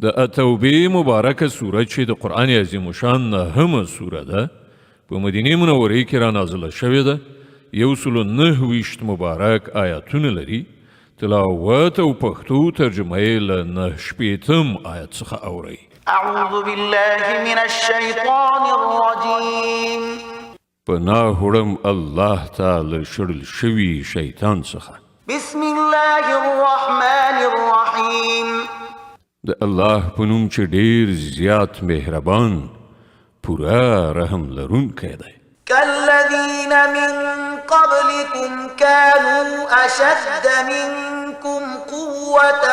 د التوبې مبارکه سوره چې د قرآن عظیم شان نهمه سوره ده په مدینې منورې کې را نازله شوې ده 129 مبارک آیاتونه لري تلاوت او پښتو ترجمه یې له 9 آیت څخه اورئ اعوذ بالله من الشیطان الرجیم پناه وړم الله تعالی شړل شوي شیطان څخه بسم الله الرحمن الرحیم د الله په نوم چې ډیر زیات مهربان پورا رحم لرونکی دی كالذين من قبلكم كانوا أشد منكم قوة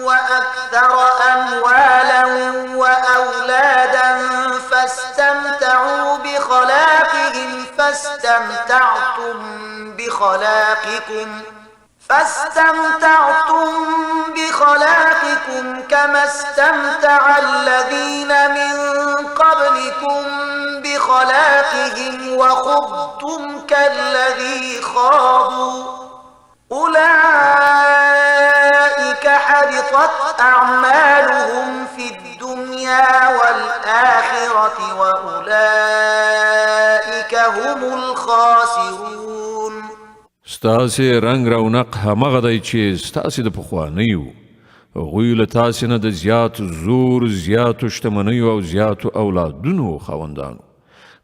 وأكثر أموالا وأولادا فاستمتعوا بخلاقكم كما استمتع الذين من قبلكم بخلاقهم وخضتم كالذي خاضوا أولئك حبطت أعمالهم في الدنيا والآخرة وأولئك هم الخاسرون ستاسې رنگ رونق همغه دی چې ستاسې د پخوانیو هغوی له تاسې نه د زیات زور زیاتو شتمنیو او زیاتو اولادونو خاوندانو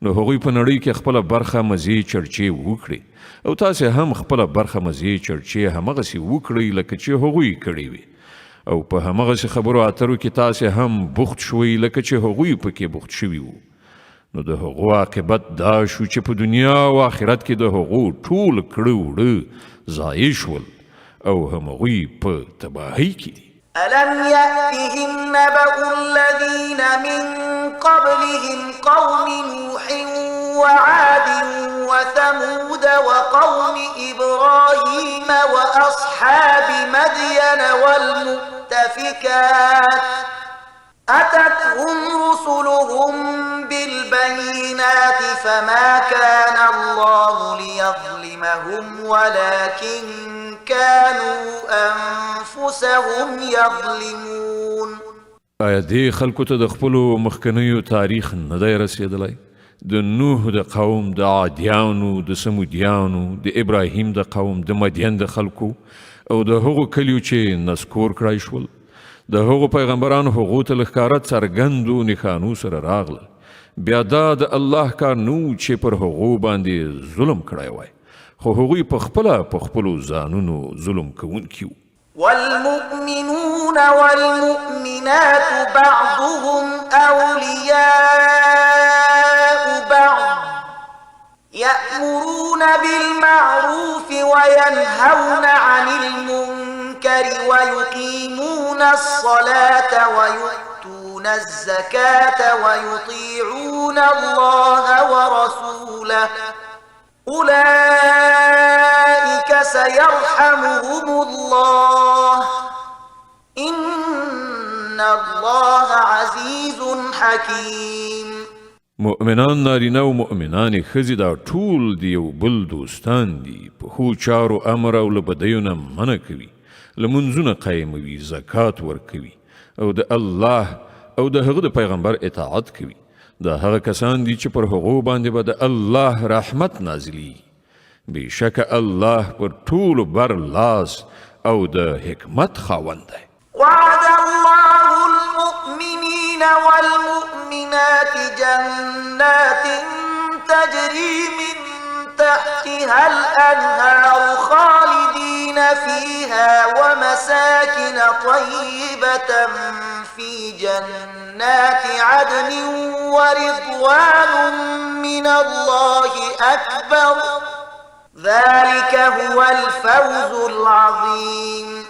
نو هغوی په نړۍ کې خپله برخه مزې چرچې وکړي او تاسې هم خپله برخه مزې چرچې همغسې وکړئ لکه چې هغوی کړې وي او په همغسې خبرو اترو کې تاسې هم بوخت شوئ لکه چې هغوی پکې بوخت شوي وو نو د هغو عاقبت دا شو چې په دنیا او آخرت کې د هغو ټول کړه وړه ضایع شول او همغوی په تباهۍ کې دي ألم يأتهم نبأ الذين من قبلهم قوم نوح وعاد وثمود وقوم إبراهيم وأصحاب مدين والمؤتفكات أتتهم رسلهم بالبينات فما كان الله ليظلمهم ولكن كانوا أنفسهم يظلمون آیا دې خلکو ته د خپلو مخکنیو تاریخ نه دی رسېدلی د نوح د قوم د عادیانو د سمودیانو د ابراهیم د قوم د مدین د خلکو او د هغو کلیو چې نسکور کړای شول د هغو پیغمبرانو هغو ته له ښکاره څرګندو نښانو سره راغله بیا دا د الله کار نو چې پر هغو باندې ظلم کړی وای خو هغوی په خپلو ځانونو ظلم کوونکي وو والمؤمنون والمؤمنات بعضهم أولياء بعض يأمرون بالمعروف وينهون عن المنكر ويقيمون الصلاة ويؤتون الزكاة ويطيعون الله ورسوله أولئك سيرحمهم الله إن الله عزيز حكيم مؤمنان نارینه او مؤمنان ښځې دا ټول د یو بل دوستان دي په ښو چارو امر او له بدیو نه منع کوي لمونځونه قایموي زکات ورکوي او د الله او د هغه د پیغمبر اطاعت کوي دا هغه کسان دي چې پر هغو باندې به د الله رحمت نازلي بېشکه الله پر ټولو بر لاس او د حکمت خاوند دی وعد الله المؤمنين والمؤمنات جنات تجري من تحتها الأنهار خالدين فيها ومساكن طيبة في جنات عدن ورضوان من الله أكبر ذلك هو الفوز العظيم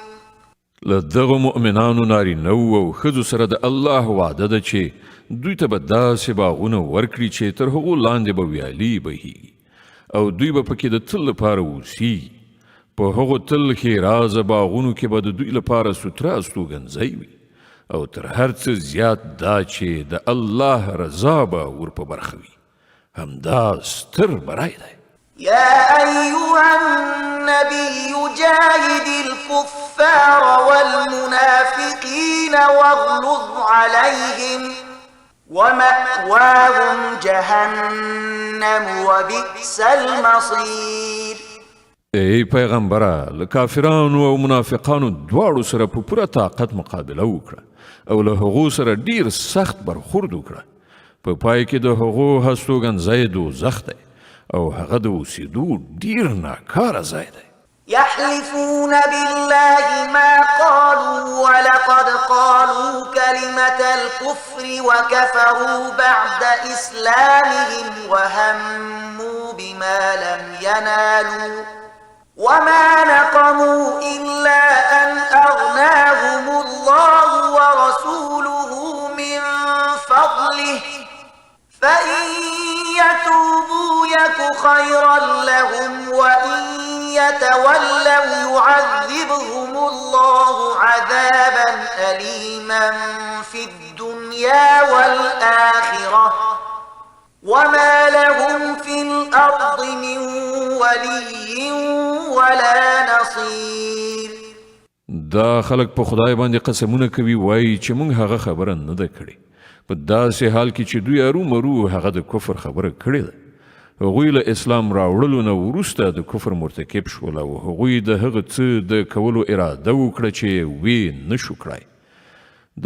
لدغه مؤمنانو نارینه او ښځو سره د الله وعده ده چې دوی ته به داسې باغونه ورکړي چې تر هغو لاندې به ویالې بهیږي او دوی به پکې د تل لپاره اوسیږي په هغو تل ښېرازه باغونو کې به د دوی لپاره سوتره استوګنځی وي او تر هر څه زیات دا چې د الله رضا به ور په برخه وي همدا ستر بری دی يا أيها النبي جاهد الكفار الكفار والمنافقين واغلظ عليهم ومأواهم جهنم وبئس المصير. ای پیغمبره له کافرانو او منافقانو دواړو سره په پوره طاقت مقابله وکړه او له هغو سره ډیر سخت برخورد وکړه. په پای کې د هغو هستوګنځی دوزخ دی او هغه د اوسېدو ډیر ناکاره ځای دی. يحلفون بالله ما قالوا ولقد قالوا كلمة الكفر وكفروا بعد إسلامهم وهموا بما لم ينالوا وما نقموا إلا أن أغناهم الله ورسوله من فضله فإن يتوبوا يك خيرا لهم وإن يتولوا يعذبهم الله عذابا أليما في الدنيا والآخرة وما لهم في الأرض من ولي ولا نصير. دا خلق په خدای باندې قسمونه کوي وایي چې موږ هغه خبره نه ده کړې، په داسې حال کې چې دوی ارومرو هغه د کفر خبره کړې ده. هغوی له اسلام راوړلو نه وروسته د کفر مرتکب شول او هغوی د هغه څه د کولو اراده وکړه چې وی نشو کړای.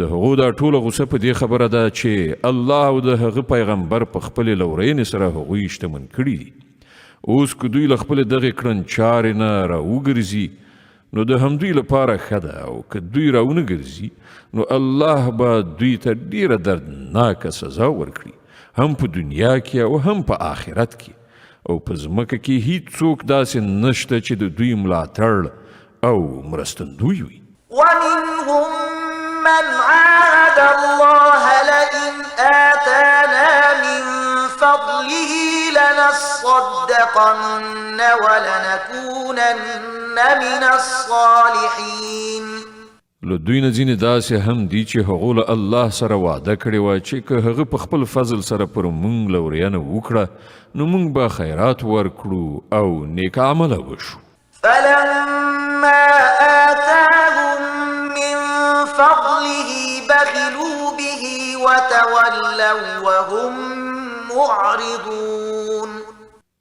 د هغو دا ټوله غوسه په دې خبره ده چې الله او د هغه پیغمبر په خپلې لورینې سره هغوی شتمن کړي دي. اوس که دوی له خپلې دغې کړنچارې نه راوګرځي نو د همدوی لپاره ښه ده، او که دوی راونه ګرځي نو الله به دوی ته ډیره دردناکه سزا ورکړي، هم په دنیا کې او هم په آخرت کې. او په ځمکه کې هیڅوک داسې نشته چې د دوی ملاتړ او مرستندوی وي. ومنهم من عاهد الله لئن آتانا من فضله لنصدقن ولنكونن من الصالحين. له دوی نه ځینې داسې هم دي چې هغو له الله سره وعده کړې وه چې که هغه په خپل فضل سره پر موږ لورینه وکړه نو موږ به خیرات ورکړو او نیک عمله وشو. فلما آتاهم من فضله بخلوا به وتولوا وهم معرضون.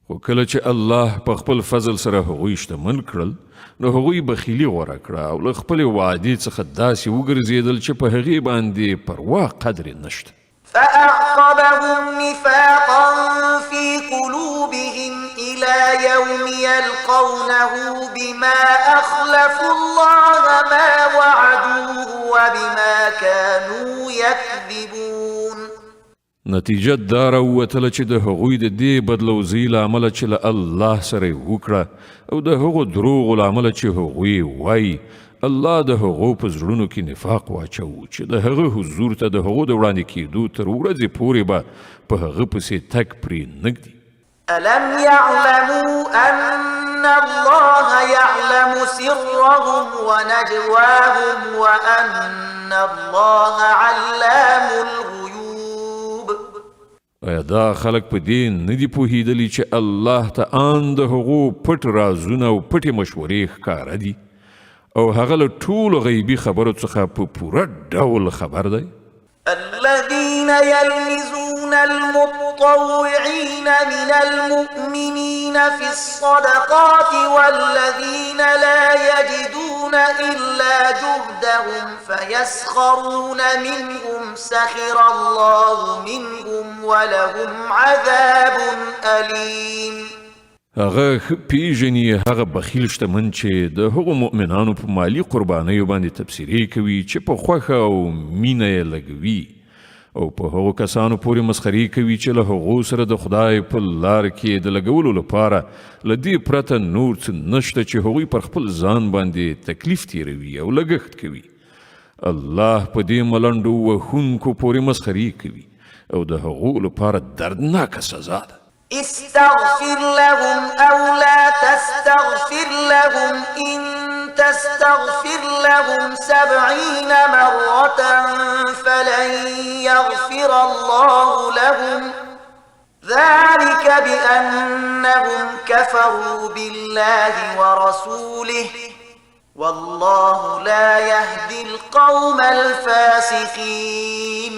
خو کله چې الله په خپل فضل سره هغوی شتمن کړل نو هغوی بخیلي غوره کړه او له خپلې وعدې څخه داسې وګرځېدل چې په هغې باندې پروا قدر نشته. فأعقبهم نفاقا في قلوبهم إلى يوم يلقونه بما أخلفوا الله ما وعدوه وبما كانوا يكذبون. نتیجه دا راووتله چې د هغوی د دې بدلوزۍ له امله چې له الله سره یې وکړه او د هغو دروغو له امله چې هغوی وایي، الله د هغو په زړونو کې نفاق واچوو چې د هغه حضور ته د هغو د وړاندې کېدو تر ورځې پورې به په هغه پسې تګ پرې نږدي. ألم يعلموا أن الله يعلم سرهم ونجواهم وأن الله علام الغيوب. آیا دا خلق په دې نه دي پوهېدلي چې الله ته ان د هغو پټ رازونه او پټې مشورې ښکاره دي او هغه له ټولو غیبي خبرو څخه په پوره ډول خبر دی؟ الذين يلمزون المطوعين من المؤمنين في الصدقات والذين لا يجدون إلا جهدهم فيسخرون منهم سخر الله منهم ولهم عذاب أليم. هغه پیژني هغه بخیل شتمن چې د هغو مؤمنانو په مالی قربانیو باندې تبصرې کوي چې په خوښه او مینه یې لګوي او په هغو کسانو پورې مسخرې کوي چې له هغو سره د خدای په لار کې د لګولو لپاره له دې پرته نور څه نشته چې هغوی پر خپل ځان باندې تکلیف تیروي او لګښت کوي. الله په دې ملنډو وهونکو پورې مسخرې کوي او د هغو لپاره دردناکه سزا ده. استغفر لهم أو لا تستغفر لهم إن تستغفر لهم 70 مرة فلن يغفر الله لهم ذلك بأنهم كفروا بالله ورسوله والله لا يهدي القوم الفاسقين.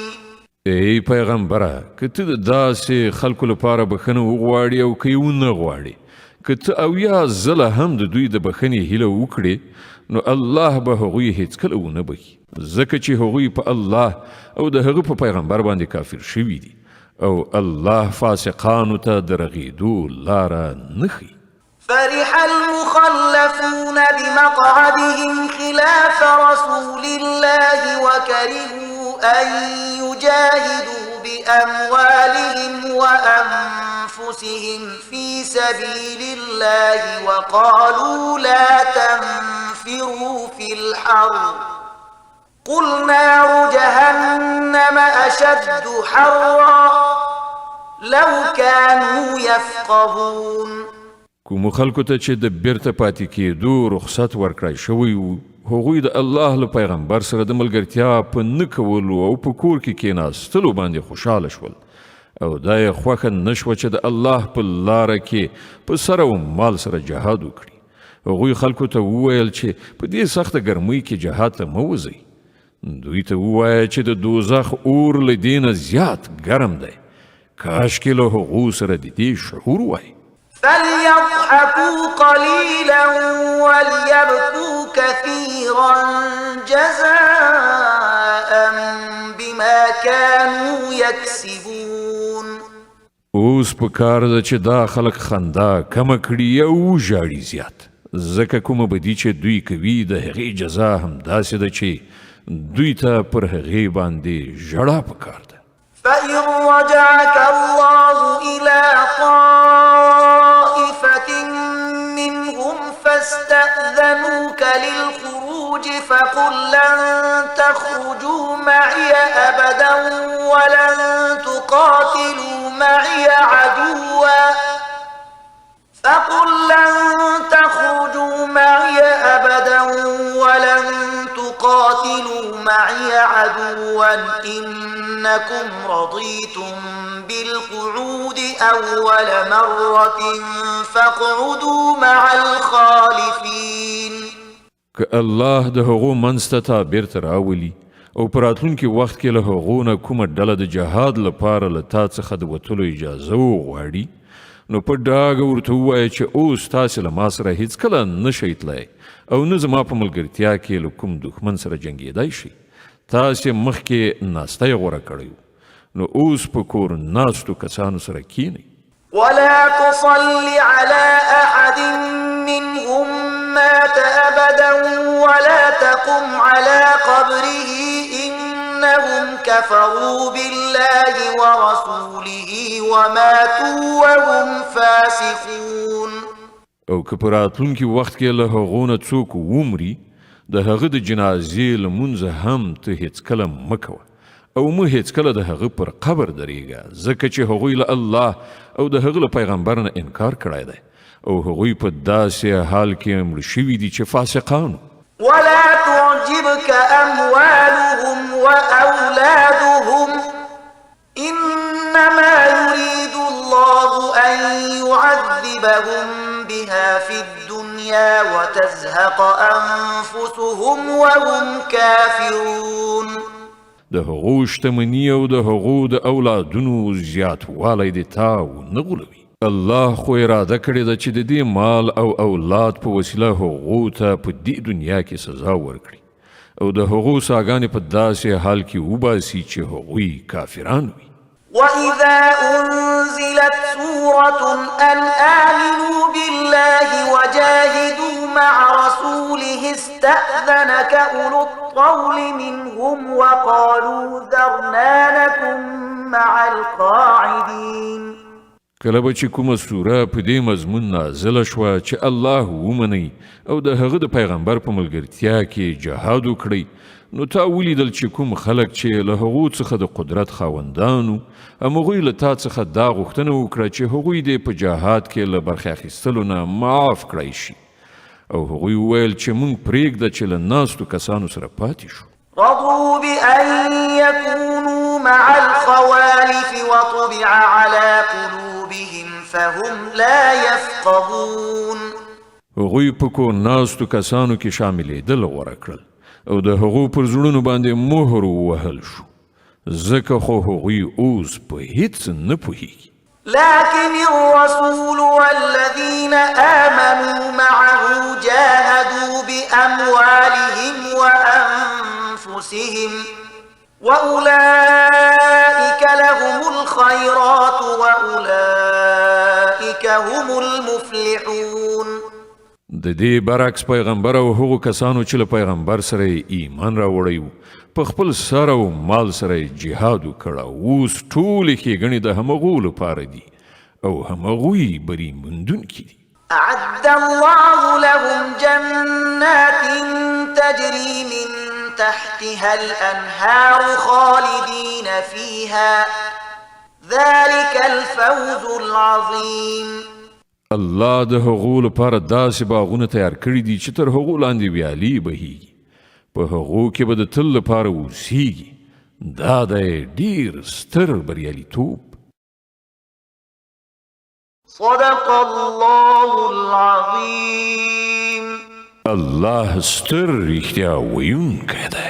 ای پیغمبره که ته د داسې خلکو لپاره بخښنه وغواړې او که یې ونه غواړې، که ته اویا ځله هم د دوی د بخښنې هیله وکړې، نو الله به هغوی هیڅکله ونه بخي، ځکه چې هغوی په الله او د هغه په پیغمبر باندې کافر شوي دي، او الله فاسقانو ته د رغېدو لاره نه ښیي. فرح المخلفون بمقعدهم خلاف رسول الله وكرهوا أن يجاهدوا بأموالهم وأنفسهم في سبيل الله وقالوا لا تنفروا في الحر قل نار جهنم أشد حرا لو كانوا يفقهون. کومو خلکو ته چې د بیرته پاتې کېدو رخصت ورکړی شوی و، هغوی د الله له پیغمبر سره د ملګرتیا په نه کولو او په کور کې کېناستلو باندې خوشحاله شول، او دا یې خوښه نه شوه چې د الله په لاره کې په سر او مال سره جهاد وکړي. هغوی خلکو ته وویل چې په دې سخته ګرمۍ کې جهاد ته مه وځئ. دوی ته ووایه چې د دوزخ اور له دې نه زیات ګرم دی. کاشکې له هغو سره د دې شعور وای. فليضحكوا قليلا وليبكوا كثيرا جزاء بما كانوا يكسبون. اوس په کار ده چې دا خلک خندا کمه کړي او ژاړي زیات، ځکه کومه بدي چې دوی کوي د هغې جزا هم داسې ده چې دوی ته پر هغې باندې ژړا پکار ده. فإن رجعك الله إلى طائفة منهم فاستأذنوك للخروج فقل لن تخرجوا معي أبدا ولن تقاتلوا معي عدوا إنكم رضيتم بالقعود أول مرة فاقعدوا مع الخالفين. که الله د هغو منځ ته بیرته راولي او په راتلونکي وخت کې له هغو نه کومه ډله د جهاد لپاره له تا څخه د وتلو اجازه وغواړي، نو په ډاګه ورته ووایه چې اوس تاسې له ما سره هیڅکله نه شئ تللی او نه زما په ملګرتیا کې له کوم دښمن سره جنګېدی شئ. تاسې مخکې ناستی غوره کړی و، نو اوس په کور ناستو کسانو سره کینئ. ولا تصل على أحد منهم مات أبدا ولا تقم على قبره إنهم كفروا بالله ورسوله وماتوا وهم فاسقون. او که په راتلونکي وخت کې له هغو نه څوک ومري، د هغه د جنازې لمونځه هم ته هیڅکله مه کوه او مه هیڅکله د هغه پر قبر درېږه، ځکه چې هغوی له الله او د هغه له پیغمبر نه انکار کړی دی او هغوی په داسې حال کې مړه شوي دي چې فاسقانو. ولا تعجبك أموالهم وأولادهم إنما يريد الله أن يعذبهم بها في الدنيا وتزهق أنفسهم وهم كافرون. د هغو شتمني او د هغو د اولادونو زیاتوالی د تا ونه غولوي. الله خو اراده کړې ده چې د دې مال او اولاد په وسیله هغو ته په دې دنیا کې سزا ورکړي او د هغو ساګانې په داسې حال کې وباسي چې هغوی کافران وي. وإذا أنزلت سورة أن آمنوا بالله وجاهدوا مع رسوله استأذنك أولو الطول منهم وقالوا ذرنا لكم مع القاعدين. کله به چې کومه سوره په دې مضمون نازله شوه چې الله ومنئ او د هغه د پیغمبر په ملګرتیا کې جهاد وکړئ، نو تا ولیدل چې کوم خلک چې له هغو څخه د قدرت خاوندانو همغوی له تا څخه دا غوښتنه وکړه چې هغوی دې په جهاد کې له برخې اخیستلو نه معاف کړی شي، او هغوی وویل چې موږ پرېږده چې له ناستو کسانو سره پاتې شو. رضوا بأن يكونوا مع الخوالف وطبع على قلوبهم فهم لا يفقهون. هغوی په کور ناستو کسانو کې شاملېدل غوره کړل او د هغو پر زړونو باندې مهر ووهل شو ځکه خو هغوی اوس په هیڅ نه پوهیږي لكن الرسول والذين آمنوا معه جاهدوا بأموالهم وأنفسهم وأولئك لهم الخيرات وأولئك هم المفلحون د دې برعکس پیغمبر او هغو کسانو چې له پیغمبر سره ایمان راوړی وو په خپل سر او مال سره جهاد وکړ اوس ټولې ښېګڼې د همغو لپاره دي او همغوی بری موندونکي دي أعد الله لهم جنات تجري من تحتها الأنهار خالدين فيها ذلك الفوز العظيم الله د هغو لپاره داسې باغونه تیار کړي دي چې تر هغو لاندې ویالې بهیږي په هغو کې به د تل لپاره اوسیږي دا دی ډیر ستر بریالیتوب صدق الله العظيم الله ستر رښتیا ویونکی دی